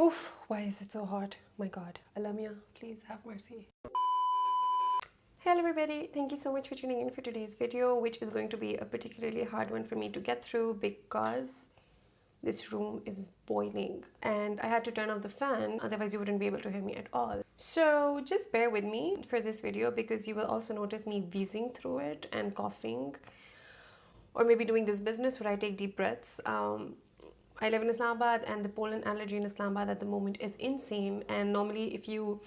Oof, why is it so hot? My God, Alamia, please have mercy. Hello everybody, thank you so much for tuning in for today's video, which is going to be a particularly hard one for me to get through because this room is boiling and I had to turn off the fan, otherwise you wouldn't be able to hear me at all. So just bear with me for this video because you will also notice me wheezing through it and coughing, or maybe doing this business where I take deep breaths. I live in Islamabad and the pollen allergy in Islamabad at the moment is insane, and normally if you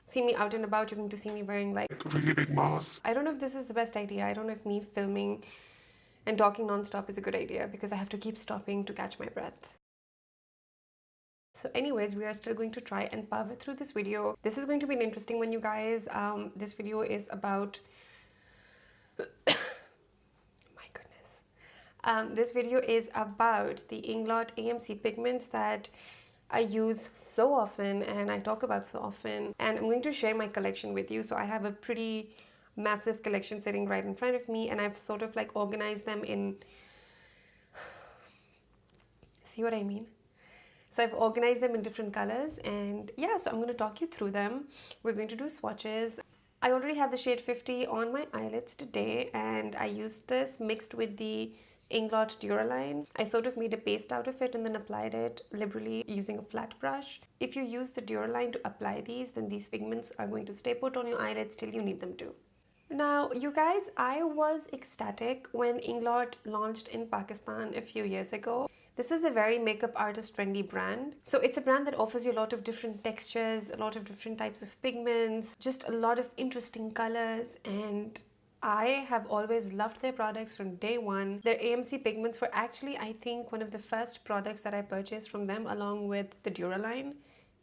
see me out and about, you're going to see me wearing like really big masks. I don't know if this is the best idea. I don't know if me filming and talking non-stop is a good idea because I have to keep stopping to catch my breath. So anyways, we are still going to try and power through this video. This is going to be an interesting one, you guys. This video is about this video is about the Inglot AMC pigments that I use so often and I talk about so often, and I'm going to share my collection with you. So I have a pretty massive collection sitting right in front of me, and I've sort of like organized them in, see what I mean? So I've organized them in different colors, and yeah, so I'm going to talk you through them. We're going to do swatches. I already have the shade 50 on my eyelids today, and I used this mixed with the Inglot Duraline. I sort of made a paste out of it and then applied it liberally using a flat brush. If you use the Duraline to apply these, then these pigments are going to stay put on your eyelids till you need them to. Now, you guys, I was ecstatic when Inglot launched in Pakistan a few years ago. This is a very makeup artist friendly brand. So it's a brand that offers you a lot of different textures, a lot of different types of pigments, just a lot of interesting colors, and I have always loved their products from day one. Their AMC pigments were actually, I think, one of the first products that I purchased from them along with the Duraline,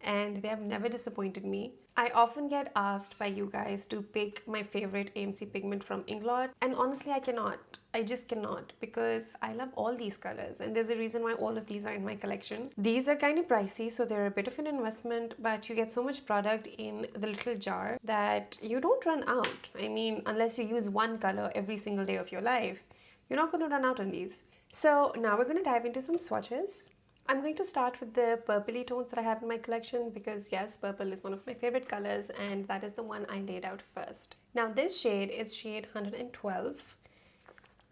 and they have never disappointed me. I often get asked by you guys to pick my favorite AMC pigment from Inglot, and honestly I cannot. I just cannot, because I love all these colors and there's a reason why all of these are in my collection. These are kind of pricey, so they're a bit of an investment, but you get so much product in the little jar that you don't run out. I mean, unless you use one color every single day of your life, you're not going to run out on these. So now we're going to dive into some swatches. I'm going to start with the purpley tones that I have in my collection because yes, purple is one of my favorite colors and that is the one I laid out first. Now this shade is shade 112.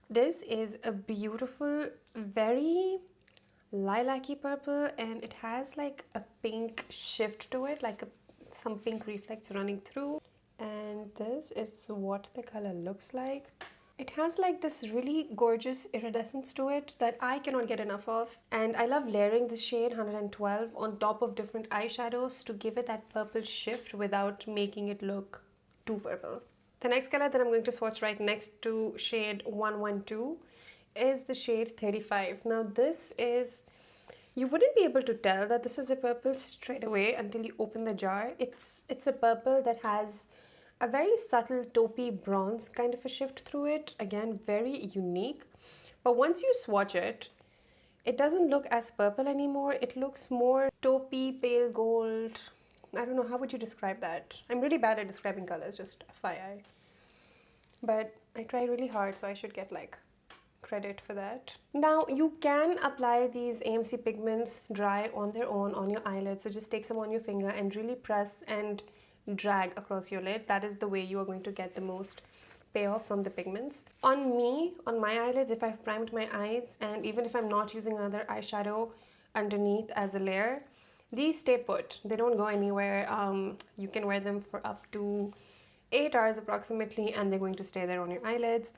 This is a beautiful, very lilac-y purple, and it has like a pink shift to it, like some pink reflex running through. And this is what the color looks like. It has like this really gorgeous iridescence to it that I cannot get enough of. And I love layering the shade 112 on top of different eyeshadows to give it that purple shift without making it look too purple. The next color that I'm going to swatch right next to shade 112 is the shade 35. Now this is, you wouldn't be able to tell that this is a purple straight away until you open the jar. It's a purple that has a very subtle taupey bronze kind of a shift through it. Again, very unique. But once you swatch it, it doesn't look as purple anymore. It looks more taupey, pale gold. I don't know, how would you describe that? I'm really bad at describing colors, just FYI. But I try really hard, so I should get like credit for that. Now you can apply these AMC pigments dry on their own on your eyelids. So just take some on your finger and really press and drag across your lid. That is the way you are going to get the most payoff from the pigments. On me, on my eyelids, if I've primed my eyes and even if I'm not using another eyeshadow underneath as a layer, these stay put. They don't go anywhere. You can wear them for up to 8 hours approximately and they're going to stay there on your eyelids.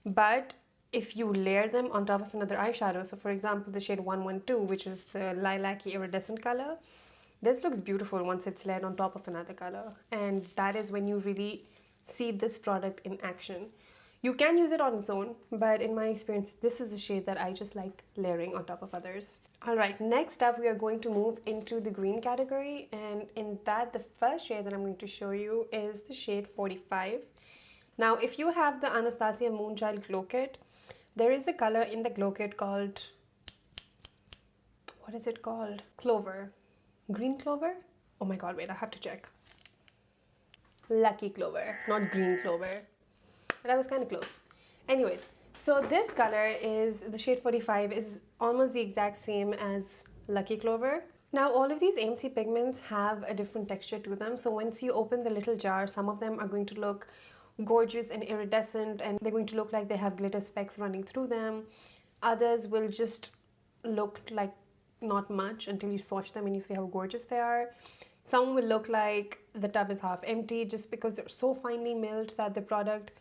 But if you layer them on top of another eyeshadow, so for example the shade 112, which is the lilac-y iridescent color, this looks beautiful once it's layered on top of another color, and that is when you really see this product in action. You can use it on its own, but in my experience, this is a shade that I just like layering on top of others. Alright, next up we are going to move into the green category, and in that the first shade that I'm going to show you is the shade 45. Now if you have the Anastasia Moonchild Glow Kit, there is a color in the Glow Kit called, what is it called? Clover. Green clover? Oh my god, wait, I have to check. Lucky clover, not green clover. But I was kind of close. Anyways, so this color is, the shade 45 is almost the exact same as Lucky Clover. Now all of these AMC pigments have a different texture to them, so once you open the little jar, some of them are going to look gorgeous and iridescent and they're going to look like they have glitter specks running through them. Others will just look like not much until you swatch them and you see how gorgeous they are. Some will look like the tub is half empty just because they're so finely milled that the product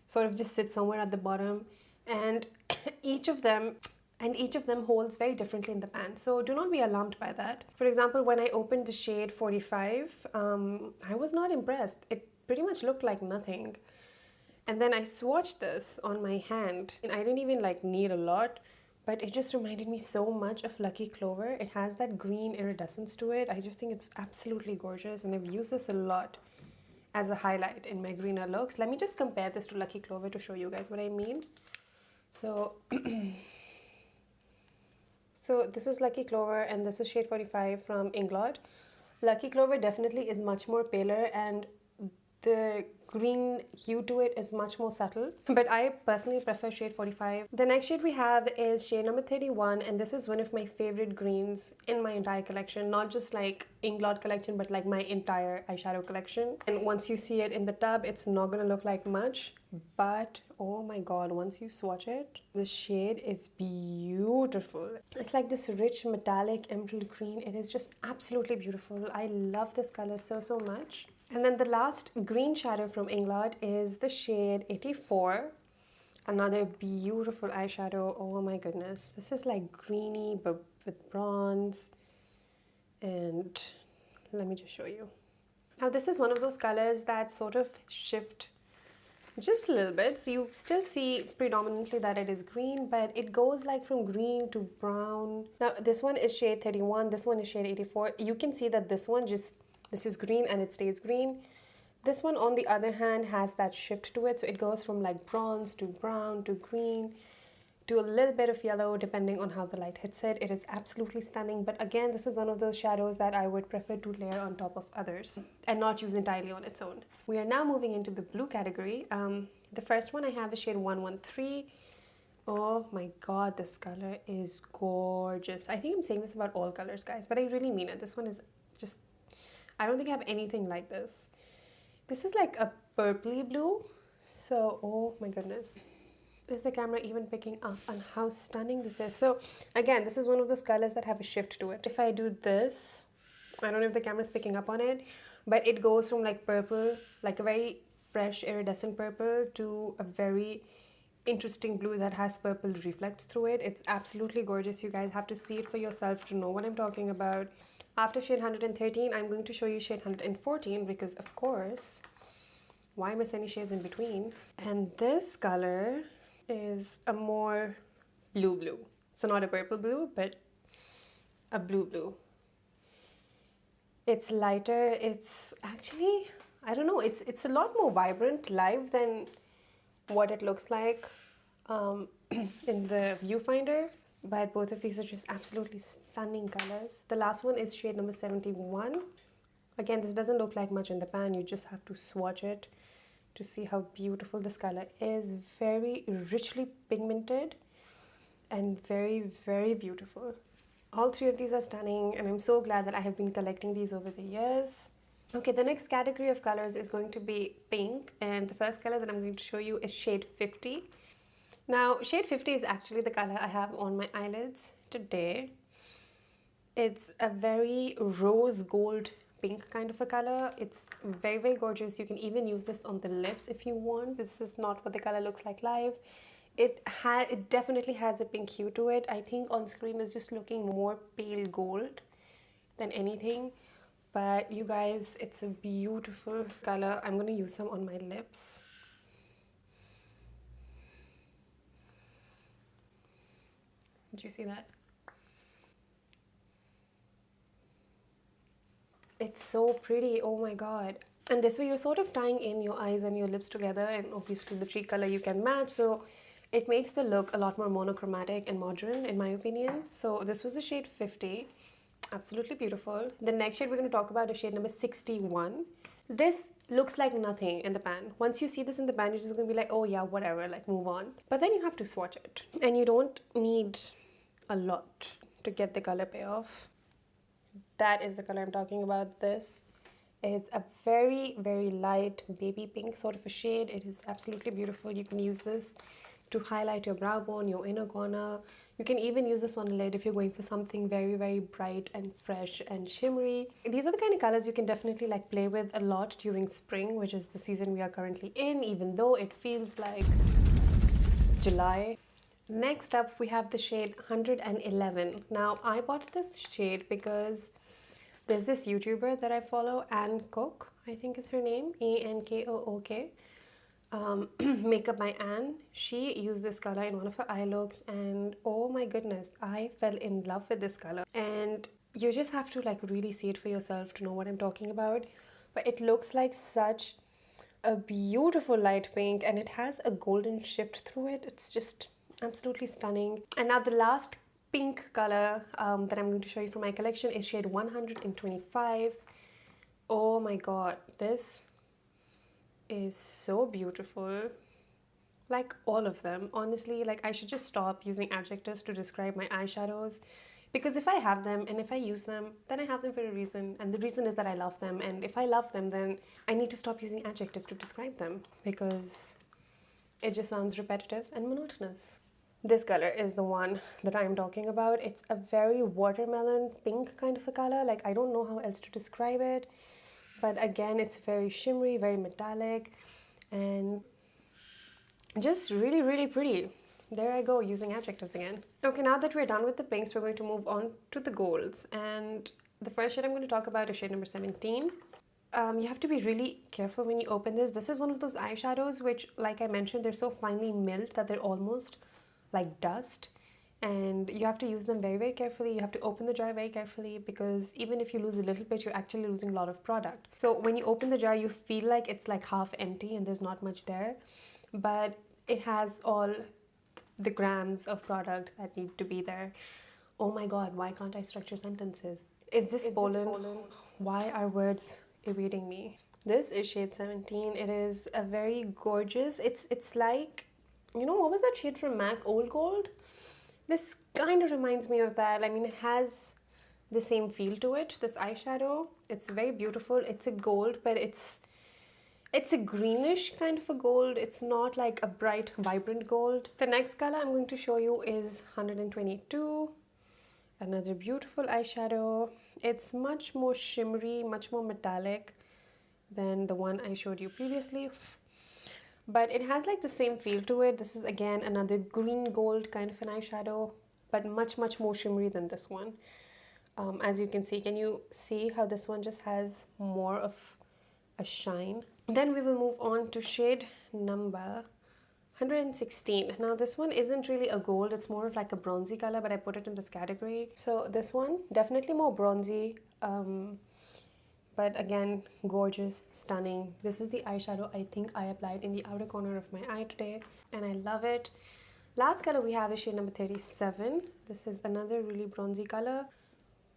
sort of just sits somewhere at the bottom, and each of them holds very differently in the pan, so do not be alarmed by that. For example, when I opened the shade 45, I was not impressed. It pretty much looked like nothing. And then I swatched this on my hand, and I didn't even like need a lot, but it just reminded me so much of Lucky Clover. It has that green iridescence to it. I just think it's absolutely gorgeous, and I've used this a lot as a highlight in my greener looks. Let me just compare this to Lucky Clover to show you guys what I mean. So so this is Lucky Clover and this is shade 45 from Inglot. Lucky Clover definitely is much more paler and the green hue to it is much more subtle, but I personally prefer shade 45. The next shade we have is shade number 31, and this is one of my favorite greens in my entire collection, not just like Inglot collection, but like my entire eyeshadow collection. And once you see it in the tub, it's not gonna look like much, but oh my god, once you swatch it, the shade is beautiful. It's like this rich metallic emerald green. It is just absolutely beautiful. I love this color so much. And then the last green shadow from Inglot is the shade 84. Another beautiful eyeshadow. Oh my goodness. This is like greeny but with bronze. And let me just show you. Now this is one of those colors that sort of shift just a little bit. So you still see predominantly that it is green, but it goes like from green to brown. Now this one is shade 31. This one is shade 84. You can see that this is green and it stays green. This one on the other hand has that shift to it, so it goes from like bronze to brown to green to a little bit of yellow depending on how the light hits it. It is absolutely stunning, but again, this is one of those shadows that I would prefer to layer on top of others and not use entirely on its own. We are now moving into the blue category. The first one I have is shade 113. Oh my god, this color is gorgeous. I think I'm saying this about all colors, guys, but I really mean it. This one is just, I don't think I have anything like this. This is like a purpley blue. So, oh my goodness. Is the camera even picking up on how stunning this is? So again, this is one of those colors that have a shift to it. If I do this, I don't know if the camera's picking up on it, but it goes from like purple, like a very fresh iridescent purple, to a very interesting blue that has purple reflects through it. It's absolutely gorgeous. You guys have to see it for yourself to know what I'm talking about. After shade 113, I'm going to show you shade 114 because, of course, why miss any shades in between? And this color is a more blue. So not a purple blue, but a blue. It's lighter. It's actually, I don't know, it's a lot more vibrant live than what it looks like in the viewfinder. But both of these are just absolutely stunning colors. The last one is shade number 71. Again, this doesn't look like much in the pan. You just have to swatch it to see how beautiful this color is. Very richly pigmented and very beautiful. All three of these are stunning, and I'm so glad that I have been collecting these over the years. Okay, the next category of colors is going to be pink, and the first color that I'm going to show you is shade 50. Now, shade 50 is actually the color I have on my eyelids today. It's a very rose gold pink kind of a color. It's very gorgeous. You can even use this on the lips if you want. This is not what the color looks like live. It definitely has a pink hue to it. I think on screen it's just looking more pale gold than anything. But you guys, it's a beautiful color. I'm going to use some on my lips. Did you see that? It's so pretty. Oh my god. And this way you're sort of tying in your eyes and your lips together, and obviously the cheek color you can match, so it makes the look a lot more monochromatic and modern in my opinion. So this was the shade 50. Absolutely beautiful. The next shade we're going to talk about is shade number 61. This looks like nothing in the pan. Once you see this in the pan, you're just going to be like, oh yeah, whatever, like move on. But then you have to swatch it. And you don't need a lot to get the color payoff. That is the color I'm talking about. This is a very, very light baby pink sort of a shade. It is absolutely beautiful. You can use this to highlight your brow bone, your inner corner. You can even use this on a lid if you're going for something very, very bright and fresh and shimmery. These are the kind of colors you can definitely like play with a lot during spring, which is the season we are currently in, even though it feels like July. Next up, we have the shade 111. Now, I bought this shade because there's this YouTuber that I follow, Ann Cook, I think is her name, Ankook. Makeup by Anne. She used this color in one of her eye looks, and oh my goodness, I fell in love with this color. And you just have to like really see it for yourself to know what I'm talking about. But it looks like such a beautiful light pink, and it has a golden shift through it. It's just absolutely stunning. And now the last pink color that I'm going to show you from my collection is shade 125. Oh my god, this is so beautiful. Like all of them, honestly. Like, I should just stop using adjectives to describe my eyeshadows, because if I have them and if I use them, then I have them for a reason, and the reason is that I love them. And if I love them, then I need to stop using adjectives to describe them, because it just sounds repetitive and monotonous. This color is the one that I'm talking about. It's a very watermelon pink kind of a color. Like, I don't know how else to describe it. But again, it's very shimmery, very metallic, and just really, really pretty. There I go, using adjectives again. Okay, now that we're done with the pinks, we're going to move on to the golds. And the first shade I'm going to talk about is shade number 17. You have to be really careful when you open this. This is one of those eyeshadows which, like I mentioned, they're so finely milled that they're almost like dust. And you have to use them very, very carefully. You have to open the jar very carefully, because even if you lose a little bit, you're actually losing a lot of product. So when you open the jar, you feel like it's like half empty and there's not much there. But it has all the grams of product that need to be there. Oh my god, why can't I structure sentences? Is this Poland? Why are words evading me? This is shade 17. It is a very gorgeous, it's like, you know, what was that shade from MAC, Old Gold? This kind of reminds me of that. I mean, it has the same feel to it, this eyeshadow. It's very beautiful. It's a gold, but it's a greenish kind of a gold. It's not like a bright, vibrant gold. The next color I'm going to show you is 122. Another beautiful eyeshadow. It's much more shimmery, much more metallic than the one I showed you previously. But it has like the same feel to it. This is again another green gold kind of an eyeshadow, but much, much more shimmery than this one. As you can see, can you see how this one just has more of a shine? Then we will move on to shade number 116. Now this one isn't really a gold, it's more of like a bronzy color, but I put it in this category. So this one, definitely more bronzy, but again, gorgeous, stunning. This is the eyeshadow I think I applied in the outer corner of my eye today, and I love it. Last color we have is shade number 37. This is another really bronzy color.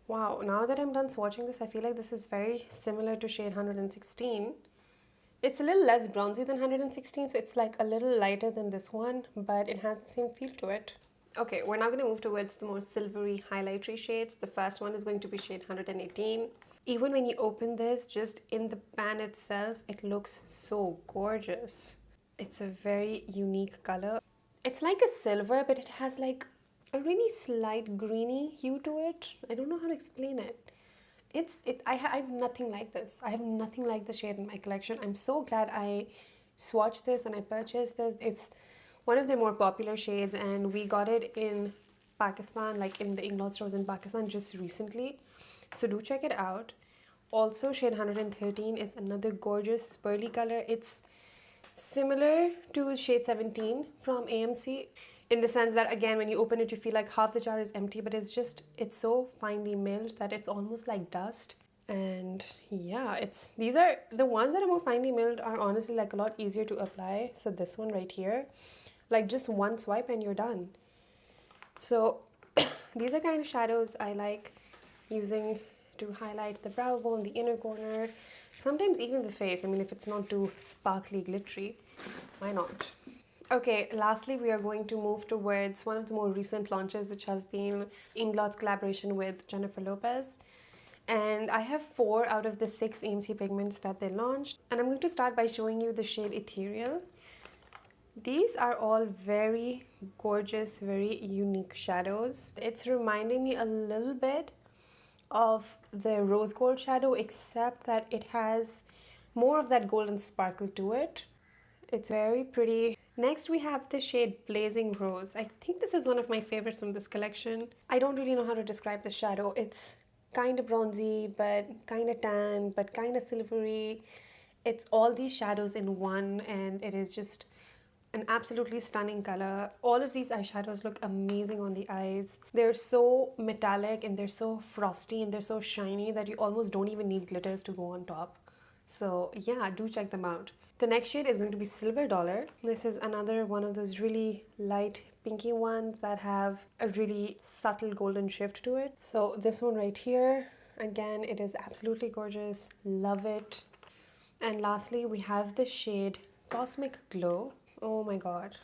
Wow, now that I'm done swatching this, I feel like this is very similar to shade 116. It's a little less bronzy than 116, so it's like a little lighter than this one, but it has the same feel to it. Okay, we're now going to move towards the more silvery highlightery shades. The first one is going to be shade 118. Even when you open this, just in the pan itself, it looks so gorgeous. It's a very unique color. It's like a silver, but it has like a really slight greeny hue to it. I don't know how to explain it. I have nothing like this. I have nothing like this shade in my collection. I'm so glad I swatched this and I purchased this. It's one of the more popular shades, and we got it in Pakistan, like in the Inglot stores in Pakistan just recently. So do check it out. Also, shade 113 is another gorgeous pearly color. It's similar to shade 17 from AMC in the sense that, again, when you open it, you feel like half the jar is empty, but it's so finely milled that it's almost like dust. And yeah, these are the ones that are more finely milled are honestly like a lot easier to apply. So this one right here, like just one swipe and you're done. So these are kind of shadows I like using to highlight the brow bone, the inner corner, sometimes even the face. I mean, if it's not too sparkly, glittery, why not? Okay, lastly, we are going to move towards one of the more recent launches, which has been Inglot's collaboration with Jennifer Lopez. And I have 4 out of the 6 AMC pigments that they launched. And I'm going to start by showing you the shade Ethereal. These are all very gorgeous, very unique shadows. It's reminding me a little bit of the rose gold shadow, except that it has more of that golden sparkle to it. It's very pretty. Next we have the shade Blazing Rose. I think this is one of my favorites from this collection. I don't really know how to describe the shadow. It's kind of bronzy, but kind of tan, but kind of silvery. It's all these shadows in one, and it is just an absolutely stunning color. All of these eyeshadows look amazing on the eyes. They're so metallic and they're so frosty and they're so shiny that you almost don't even need glitters to go on top. So yeah, do check them out. The next shade is going to be Silver Dollar. This is another one of those really light pinky ones that have a really subtle golden shift to it. So this one right here, again, it is absolutely gorgeous. Love it. And lastly, we have the shade Cosmic Glow. Oh my god.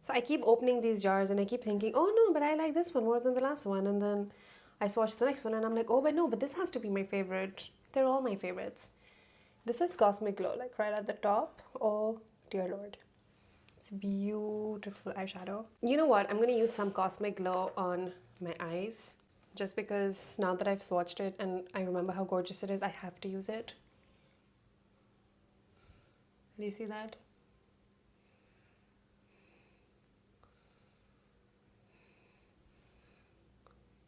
So I keep opening these jars and I keep thinking, oh no, but I like this one more than the last one. And then I swatch the next one and I'm like, oh, but no, but this has to be my favorite. They're all my favorites. This is Cosmic Glow, like right at the top. Oh dear lord. It's beautiful eyeshadow. You know what? I'm going to use some Cosmic Glow on my eyes. Just because now that I've swatched it and I remember how gorgeous it is, I have to use it. Do you see that?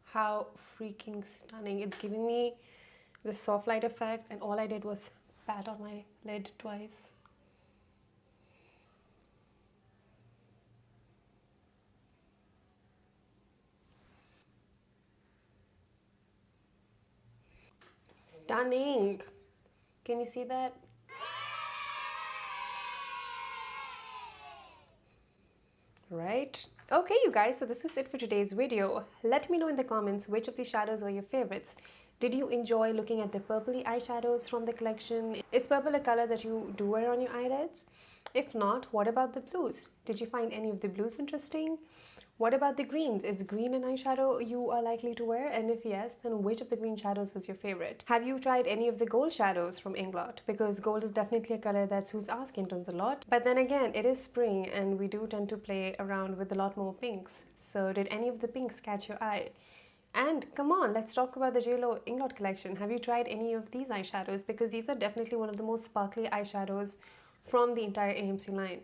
How freaking stunning. It's giving me this soft light effect, and all I did was pat on my lid twice. Stunning. Can you see that? Right? Okay, you guys, so this was it for today's video. Let me know in the comments which of these shadows were your favorites. Did you enjoy looking at the purpley eyeshadows from the collection? Is purple a color that you do wear on your eyelids? If not, what about the blues? Did you find any of the blues interesting? What about the greens? Is green an eyeshadow you are likely to wear? And if yes, then which of the green shadows was your favorite? Have you tried any of the gold shadows from Inglot? Because gold is definitely a color that suits our skin tones a lot. But then again, it is spring and we do tend to play around with a lot more pinks. So did any of the pinks catch your eye? And come on, let's talk about the JLo Inglot collection. Have you tried any of these eyeshadows? Because these are definitely one of the most sparkly eyeshadows from the entire AMC line.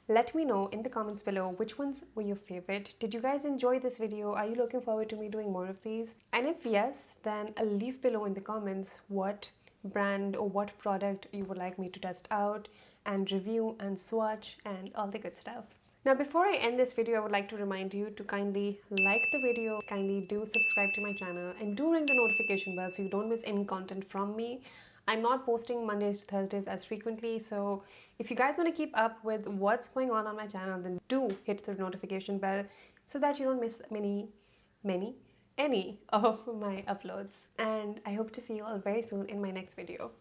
Let me know in the comments below which ones were your favorite. Did you guys enjoy this video? Are you looking forward to me doing more of these? And if yes, then leave below in the comments what brand or what product you would like me to test out and review and swatch and all the good stuff. Now, before I end this video, I would like to remind you to kindly like the video, kindly do subscribe to my channel, and do ring the notification bell so you don't miss any content from me. I'm not posting Mondays to Thursdays as frequently, so if you guys want to keep up with what's going on my channel, then do hit the notification bell so that you don't miss any of my uploads. And I hope to see you all very soon in my next video.